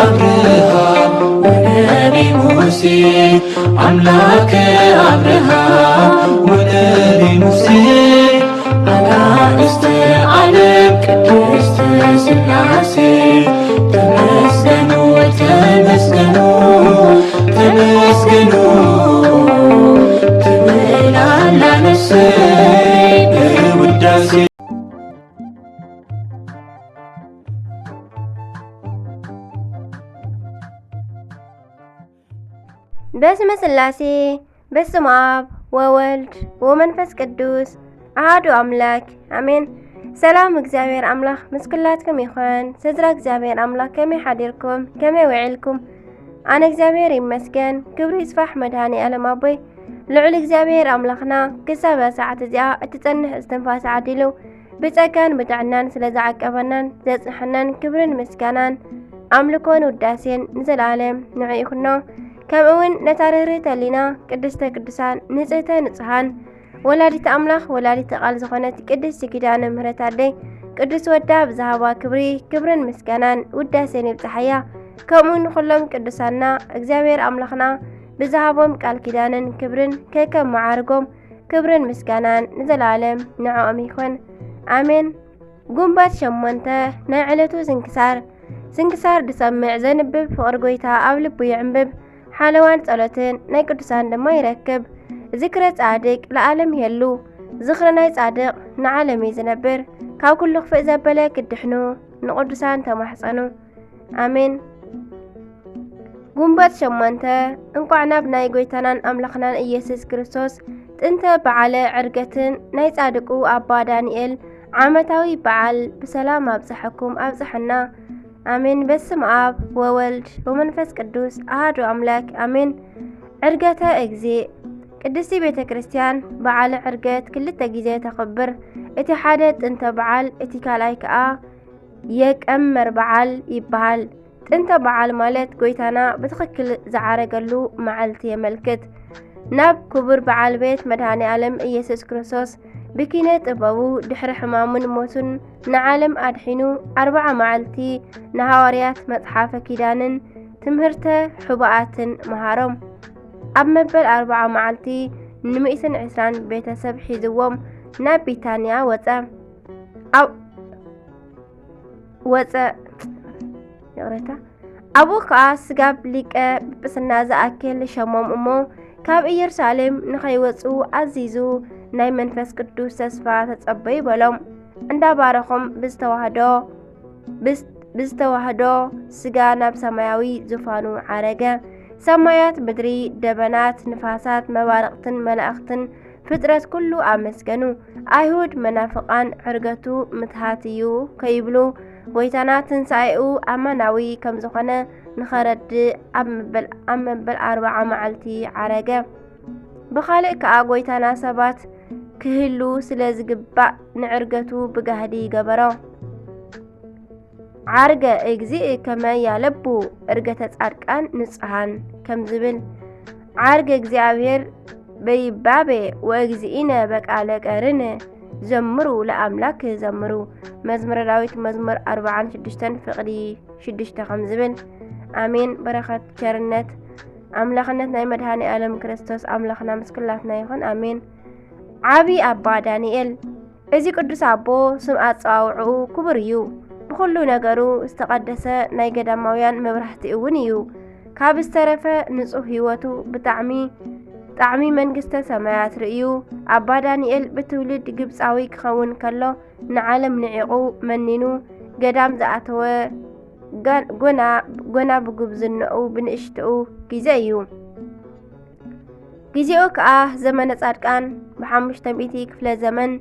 አብርሃም ወነቢ ሙሴ አምላከ አብርሃም ወነቢ ሙሴ አጋዕዝተ ዓለም ቅድስት ሥላሴ ተመስገኑ ተመስገኑ ተመስገኑ ትብላላነሰ በውዳሴ በስመ ሥላሴ በስመ አብ ወወልድ ወመንፈስ ቅዱስ አሐዱ አምላክ አሜን። ሰላም እግዚአብሔር አምላክ ምስክላትኩም ይኹን። ስድራ እግዚአብሔር አምላክ ከመይ ሓዲርኩም ከመይ ውዒልኩም? ኣነ እግዚአብሔር ይመስገን። ክብሪ ይስፋሕ መድኃኒ ዓለም ኣቦይ ልዑል እግዚአብሔር አምላኽና ክሳብ ሰዓት እዚኣ እትጸንሕ እስትንፋስ ዓዲሉ ብጸጋን ብጥዕናን ስለ ዝዓቀበናን ዘጽንሐናን ክብርን ምስጋናን ኣምልኮን ውዳሴን ንዘለዓለም ንዑ ይኹኖ። ከምኡውን ነታርህርህት ህሊና ቅድስተ ቅዱሳን ንጽህተ ንጹሓን ወላዲተ ኣምላኽ ወላዲተ ቃል ዝኾነት ቅድስቲ ኪዳነ ምህረት ኣደይ ቅዱስ ወዳ ብዝሃባ ክብርን ምስጋናን ውዳሴን ይብጽሓያ። ከምኡውን ንኹሎም ቅዱሳና እግዚአብሔር ኣምላኽና ብዝሃቦም ቃል ኪዳንን ክብርን ከከም መዓርጎም ክብርን ምስጋናን ንዘለዓለም ንዕኦም ይኹን ኣሜን። ጉንባት 8 ናይ ዕለቱ ስንክሳር ድሰምዕ ዘንብብ ፍቕሪ ጎይታ ኣብ ልቡ ይዕንብብ ሓለዋን ጸሎትን ናይ ቅዱሳን ድማ ይረክብ። ዝክረ ጻድቅ ለዓለም የሉ ዝኽሪ ናይ ጻድቕ ንዓለም ዝነብር ካብ ኩሉ ክፍእ ዘበለ ክድሕኑ ንቅዱሳን ተማሕፀኑ ኣሜን። ጉንበት 8 እንቋዕ ናብ ናይ ጎይታናን ኣምላኽናን ኢየሱስ ክርስቶስ ጥንተ በዓለ ዕርገትን ናይ ጻድቁ ኣባ ዳንኤል ዓመታዊ በዓል ብሰላም ኣብጽሐኩም ኣብጽሐና አሜን። በስመ አብ ወወልድ ወመንፈስ ቅዱስ አሐዱ አምላክ አሜን። ዕርገተ እግዚእ ቅድስቲ ቤተ ክርስቲያን በዓለ ዕርገት ክልተ ጊዜ ተኸብር። እቲ ሓደ ጥንተ በዓል እቲ ካልኣይ ከዓ የቀመር በዓል ይበሃል። ጥንተ በዓል ማለት ጎይታና ብትኽክል ዝዓረገሉ መዓልቲ የመልክት። ናብ ክቡር በዓል ቤት መድኃኔ ዓለም ኢየሱስ ክርስቶስ ብኪነ ጥበቡ ድሕሪ ሕማሙን ሞቱን ንዓለም ኣድሒኑ 40 መዓልቲ ንሃዋርያት መጽሓፈ ኪዳንን ትምህርተ ሕቡኣትን መሃሮም። ኣብ መበል 40 መዓልቲ ን120 ቤተሰብ ሒዝዎም ናብ ቢታንያ ኣብኡ ከዓ ስጋብ ሊቀ ጵጵስና ዝኣክል ሸሞም እሞ ካብ ኢየሩሳሌም ንኸይወፁ ኣዚዙ ናይ መንፈስ ቅዱስ ተስፋ ተጸበይ በሎም። እንዳባረኾም ብዝተዋህዶ ስጋ ናብ ሰማያዊ ዙፋኑ ዓረገ። ሰማያት ምድሪ ደበናት ንፋሳት መባረቕትን መላእኽትን ፍጥረት ኩሉ ኣመስገኑ። ኣይሁድ መናፍቃን ዕርገቱ ምትሃት እዩ ከይብሉ ጎይታና ትንሣኤኡ ኣማናዊ ከም ዝኾነ ንኸረድእ ኣብ መበል 40 መዓልቲ ዓረገ። ብኻልእ ከዓ ጎይታና ሰባት ክህሉ ስለ ዝግባእ ንዕርገቱ ብጋህዲ ገበሮ። ዓርገ እግዚእ ከመ ያለቡ ዕርገተ ጻድቃን ንጹሓን ከም ዝብል ዓርገ እግዚአብሔር በይባቤ ወእግዚእነ በቃለ ቀርን ዘምሩ ለአምላክ ዘምሩ። መዝሙረ ዳዊት መዝሙር 46 ፍቕዲ 6 ከም ዝብል አሜን። በረኸት ቸርነት ኣምላኽነት ናይ መድኃኔ ዓለም ክርስቶስ ኣምላኽና ምስክላትና ይኹን አሜን። ዓቢ ኣባ ዳንኤል እዚ ቅዱስ ኣቦ ስም ኣጸዋውዑ ክቡር እዩ። ብኩሉ ነገሩ ዝተቐደሰ ናይ ገዳማውያን መብራህቲ እውን እዩ። ካብ ዝተረፈ ንጹህ ህይወቱ ብጣዕሚ መንግስተ ሰማያት ርእዩ። ኣባ ዳንኤል ብትውልድ ግብፃዊ ክኸውን ከሎ ንዓለም ንዒቑ መኒኑ ገዳም ዝኣተወ ጎና ብጉብዝንኡ ብንእሽትኡ ጊዜ እዩ። ጊዜኡ ከዓ ዘመነ ጻድቃን ብ500 ክፍለ ዘመን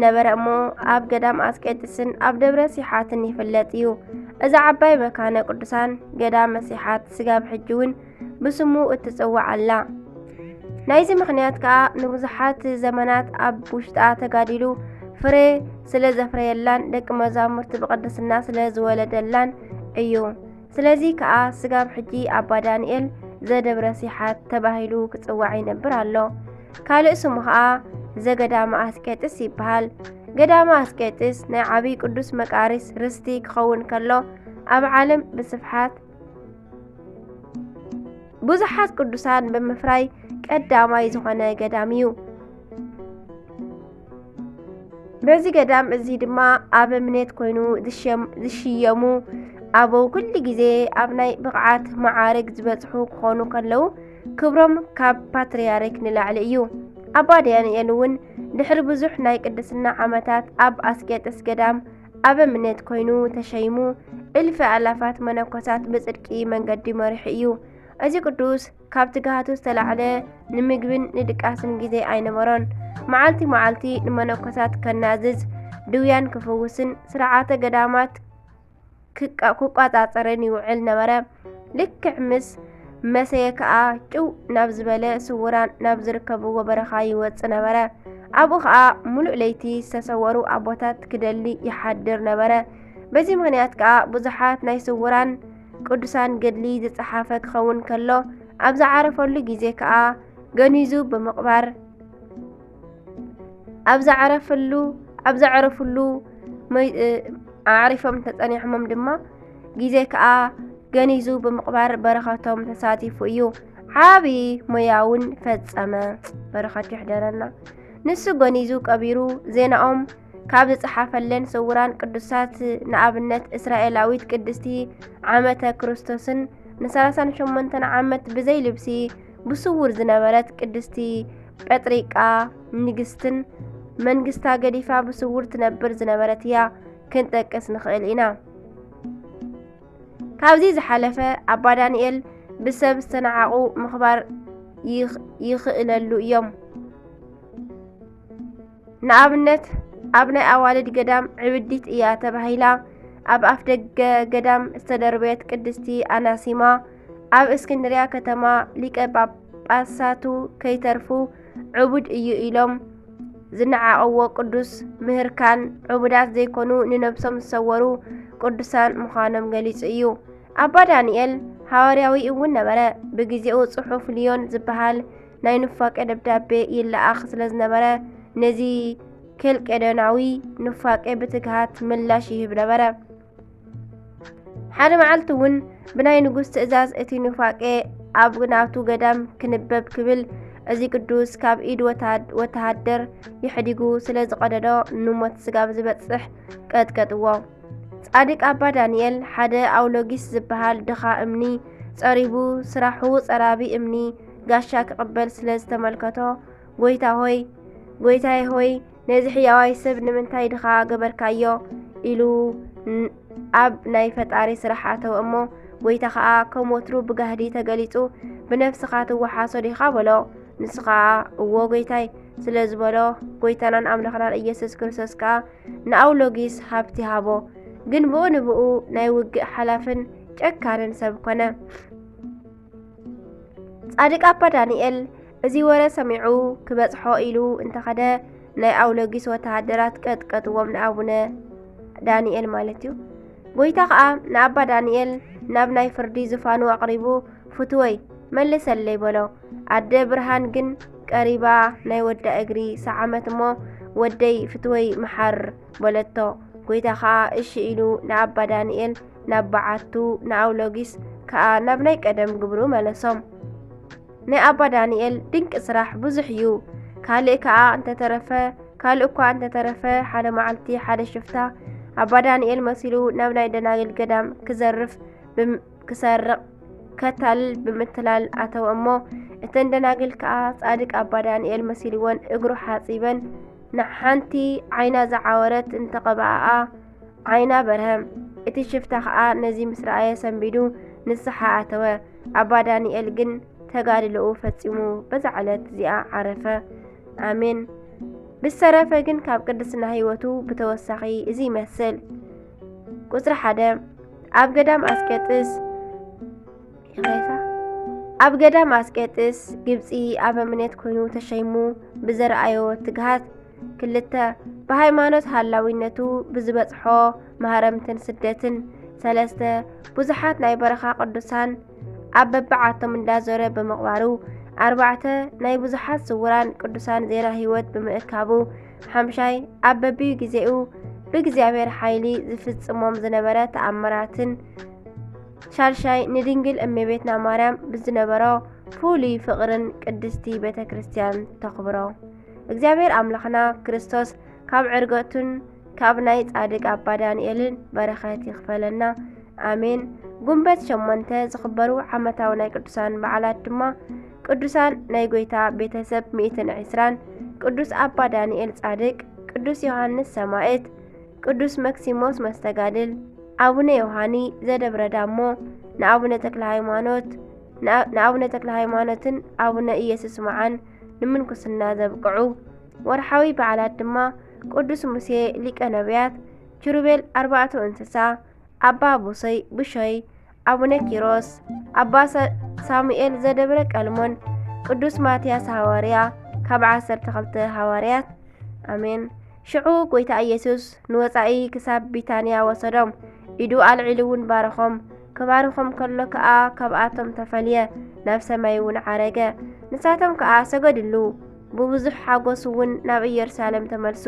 ነበረ እሞ ኣብ ገዳም ኣስቄጥስን ኣብ ደብረ ሲሓትን ይፍለጥ እዩ። እዛ ዓባይ መካነ ቅዱሳን ገዳም መሲሓት ስጋብ ሕጂ እውን ብስሙ እትጽዋዕ ኣላ። ናይዚ ምኽንያት ከዓ ንብዙሓት ዘመናት ኣብ ውሽጣ ተጋዲሉ ፍሬ ስለ ዘፍረየላን ደቂ መዛሙርቲ ብቅድስና ስለ ዝወለደላን እዩ። ስለዚ ከዓ ስጋብ ሕጂ ኣባ ዳንኤል ዘደብረ ሲሓት ተባሂሉ ክጽዋዕ ይነብር ኣሎ። ካልእ ስሙ ከዓ ዘገዳማ ኣስቄጥስ ይበሃል። ገዳማ ኣስቄጥስ ናይ ዓብይ ቅዱስ መቃሪስ ርስቲ ክኸውን ከሎ ኣብ ዓለም ብስፍሓት ብዙሓት ቅዱሳን ብምፍራይ ቀዳማይ ዝኾነ ገዳም እዩ። በዚ ገዳም እዚ ድማ ኣብ እምነት ኮይኑ ዝሽየሙ ኣበው ኩሉ ግዜ ኣብ ናይ ብቕዓት መዓርግ ዝበፅሑ ክኾኑ ከለው ክብሮም ካብ ፓትርያርክ ንላዕሊ እዩ። ኣባ ዳንኤል እውን ድሕሪ ብዙሕ ናይ ቅድስና ዓመታት ኣብ ኣስቄጥስ ገዳም ኣብ እምነት ኮይኑ ተሸይሙ እልፊ ኣላፋት መነኮሳት ብጽድቂ መንገዲ መሪሑ እዩ። እዚ ቅዱስ ካብ ትግሃቱ ዝተላዕለ ንምግብን ንድቃስን ግዜ ኣይነበሮን። መዓልቲ መዓልቲ ንመነኮሳት ከናዝዝ ድውያን ክፍውስን ስርዓተ ገዳማት ክቋጻጸርን ይውዕል ነበረ። ልክዕ ምስ መሰየ ከዓ ጭው ናብ ዝበለ ስውራን ናብ ዝርከብዎ በረኻ ይወፅእ ነበረ። ኣብኡ ከዓ ሙሉእ ለይቲ ዝተሰወሩ ኣቦታት ክደሊ ይሓድር ነበረ። በዚ ምክንያት ከዓ ብዙሓት ናይ ስውራን ቅዱሳን ገድሊ ዝጸሓፈ ክኸውን ከሎ ኣብ ዝዓረፈሉ ግዜ ከዓ ገኒዙ ብምቕባር ኣብ ዘዕረፍሉ ኣዕሪፎም ተጸኒሖም ድማ ግዜ ከዓ ገኒዙ ብምቕባር በረኸቶም ተሳቲፉ እዩ። ዓብዪ ሞያውን ፈጸመ። በረኸቱ ይሕደረና። ንሱ ገኒዙ ቀቢሩ ዜናኦም ካብ ዝጸሓፈለን ስውራን ቅዱሳት ንኣብነት እስራኤላዊት ቅድስቲ ዓመተ ክርስቶስን ን38 ዓመት ብዘይ ልብሲ ብስውር ዝነበረት ቅድስቲ ጴጥሪቃ ንግስትን መንግስታ ገዲፋ ብስውር ትነብር ዝነበረት እያ ክንጠቅስ ንኽእል ኢና። ካብዚ ዝሓለፈ ኣባ ዳንኤል ብሰብ ዝተነዓቑ ምኽባር ይኽእለሉ እዮም። ንኣብነት ኣብ ናይ ኣዋልድ ገዳም ዕብዲት እያ ተባሂላ ኣብ ኣፍ ደገ ገዳም ዝተደርበየት ቅድስቲ ኣናሲማ ኣብ እስክንድርያ ከተማ ሊቀ ጳጳሳቱ ከይተርፉ ዕቡድ እዩ ኢሎም ዝነዓቐዎ ቅዱስ ምህርካን ዕቡዳት ዘይኮኑ ንነብሶም ዝሰወሩ ቅዱሳን ምዃኖም ገሊጹ እዩ። ኣባ ዳንኤል ሃዋርያዊ እውን ነበረ። ብግዜኡ ጽሑፍ ልዮን ዝበሃል ናይ ኑፋቄ ደብዳቤ ይለኣኽ ስለ ዝነበረ ነዚ ኬልቄዶናዊ ኑፋቄ ብትግሃት ምላሽ ይህብ ነበረ። ሓደ መዓልቲ እውን ብናይ ንጉሥ ትእዛዝ እቲ ኑፋቄ ኣብ ናቱ ገዳም ክንበብ ክብል እዚ ቅዱስ ካብ ኢድ ወተሃደር ይሕዲጉ ስለ ዝቐደዶ ንሞት ስጋብ ዝበጽሕ ቀጥቀጥዎ። ጻድቅ ኣባ ዳንኤል ሓደ ኣውሎጊስ ዝበሃል ድኻ እምኒ ጸሪቡ ስራሑ ጸራቢ እምኒ ጋሻ ክቕበል ስለ ዝተመልከቶ ጎይታዬ ሆይ ነዚ ሕያዋይ ሰብ ንምንታይ ድኻ ገበርካዮ ኢሉ ኣብ ናይ ፈጣሪ ስራሕ ኣተው እሞ ጎይታ ከዓ ከም ወትሩ ብጋህዲ ተገሊጹ ብነፍስኻ ትወሓሶ ዲኻ በሎ። ንሱ ከዓ እዎ ጎይታይ ስለ ዝበሎ ጎይታናን ኣምላኽናን ኢየሱስ ክርስቶስ ከዓ ንኣውሎጊስ ሃብቲ ሃቦ። ግን ብኡ ንብኡ ናይ ውግእ ሓላፍን ጨካንን ሰብ ኮነ። ጻድቅ ኣባ ዳንኤል እዚ ወረ ሰሚዑ ክበጽሖ ኢሉ እንተኸደ ናይ ኣውሎጊስ ወተሃደራት ቀጥቀጥዎም ንኣቡነ ዳንኤል ማለት እዩ። ጎይታ ከዓ ንኣባ ዳንኤል ናብ ናይ ፍርዲ ዝፋኑ ኣቕሪቡ ፍትወይ መልሰለይ በሎ። ኣደ ብርሃን ግን ቀሪባ ናይ ወዳ እግሪ ሰዓመት እሞ ወደይ ፍትወይ መሓር በለቶ። ጎይታ ከዓ እሺ ኢሉ ንኣባ ዳንኤል ናብ በዓቱ ንኣውሎጊስ ከዓ ናብ ናይ ቀደም ግብሩ መለሶም። ናይ ኣባ ዳንኤል ድንቂ ስራሕ ብዙሕ እዩ። ካልእ እኳ እንተተረፈ ሓደ መዓልቲ ሓደ ሽፍታ ኣባ ዳንኤል መሲሉ ናብ ናይ ደናግል ገዳም ክሰርቕ ከታልል ብምትላል ኣተው እሞ እተን ደናግል ከዓ ጻድቅ ኣባ ዳንኤል መሲልዎን እግሩ ሓጺበን ንሓንቲ ዓይና ዝዓወረት እንተቐባኣ ዓይና በርሀም። እቲ ሽፍታ ከዓ ነዚ ምስ ረኣየ ሰንቢዱ ንስሓ ኣተወ። ኣባ ዳንኤል ግን ተጋድልኡ ፈጺሙ በዛ ዕለት እዚኣ ዓረፈ። ኣሜን። ብዝተረፈ ግን ካብ ቅድስና ህይወቱ ብተወሳኺ እዚ ይመስል። ቁጽሪ 1 ኣብ ገዳም ኣስቄጥስ ግብጺ ኣብ እምነት ኮይኑ ተሸይሙ ብዘረኣዮ ትግሃት 2 ብሃይማኖት ሃላዊነቱ ብዝበጽሖ ማህረምትን ስደትን 3 ብዙሓት ናይ በረኻ ቅዱሳን ኣብ በብዓቶም እንዳዞረ ብምቕባሩ 4 ናይ ብዙሓት ስውራን ቅዱሳን ዜና ህይወት ብምእካቡ 5 ኣብ በቢኡ ግዜኡ ብእግዚአብሔር ሓይሊ ዝፍጽሞም ዝነበረ ተኣምራትን ሻልሻይ ንድንግል እመቤትና ማርያም ብዝነበሮ ፍሉይ ፍቕርን ቅድስቲ ቤተ ክርስቲያን ተኽብሮ። እግዚአብሔር ኣምላኽና ክርስቶስ ካብ ዕርገቱን ካብ ናይ ጻድቅ ኣባ ዳንኤልን በረኸት ይኽፈለና ኣሜን። ጉንበት 8 ዝኽበሩ ዓመታዊ ናይ ቅዱሳን በዓላት ድማ ቅዱሳን ናይ ጎይታ ቤተሰብ 120 ቅዱስ ኣባ ዳንኤል ጻድቅ፣ ቅዱስ ዮሐንስ ሰማዕት፣ ቅዱስ መክሲሞስ መስተጋድል፣ አቡነ ዮሐኒ ዘደብረ ዳሞ፣ ንአቡነ ተክለ ሃይማኖትን አቡነ ኢየሱስ መዓን ንምንኩስና ዘብቅዑ። ወርሓዊ በዓላት ድማ ቅዱስ ሙሴ ሊቀ ነቢያት፣ ኪሩቤል 4 እንስሳ፣ አባ ቡሾይ፣ አቡነ ኪሮስ፣ አባ ሳሙኤል ዘደብረ ቀልሞን፣ ቅዱስ ማትያስ ሃዋርያ ካብ 12 ሃዋርያት አሜን። ሽዑ ጎይታ ኢየሱስ ንወፃኢ ክሳብ ቢታንያ ወሰዶም። ኢዱ አልዒሉውን ባረኾም። ከባርኾም ከሎ ከዓ ካብኣቶም ተፈልየ ናብ ሰማይ እውን ዓረገ። ንሳቶም ከዓ ሰገድሉ። ብብዙሕ ሓጎስ እውን ናብ ኢየሩሳሌም ተመልሱ።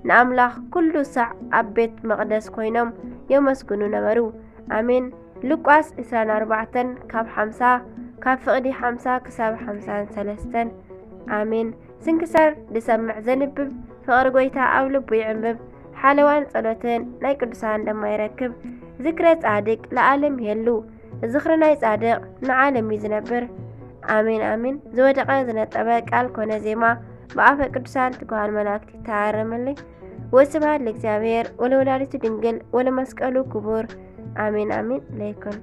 ንኣምላኽ ኩሉ ሳዕ ኣብ ቤት መቕደስ ኮይኖም የመስግኑ ነበሩ። አሜን። ሉቃስ 24 ካብ 50 ካብ ፍቕዲ 50 ክሳብ 53 አሜን። ስንክሳር ዝሰምዕ ዘንብብ ፍቕሪ ጎይታ ኣብ ልቡ ይዕንብብ። ሓለዋን ጸሎትን ናይ ቅዱሳን ደማ ይረክብ። ዝክረ ጻድቅ ለዓለም የሉ። ዝኽሪ ናይ ጻድቅ ንዓለም ይዝነብር። አሜን አሜን። ዝወደቐ ዝነጠበ ቃል ኮነ ዜማ ብኣፈ ቅዱሳን ትጓሃን መላእክት ይተሃረመልኝ። ወስብሐት ለእግዚአብሔር ወለወላዲቱ ድንግል ወለመስቀሉ ክቡር አሜን አሜን። ለይኩን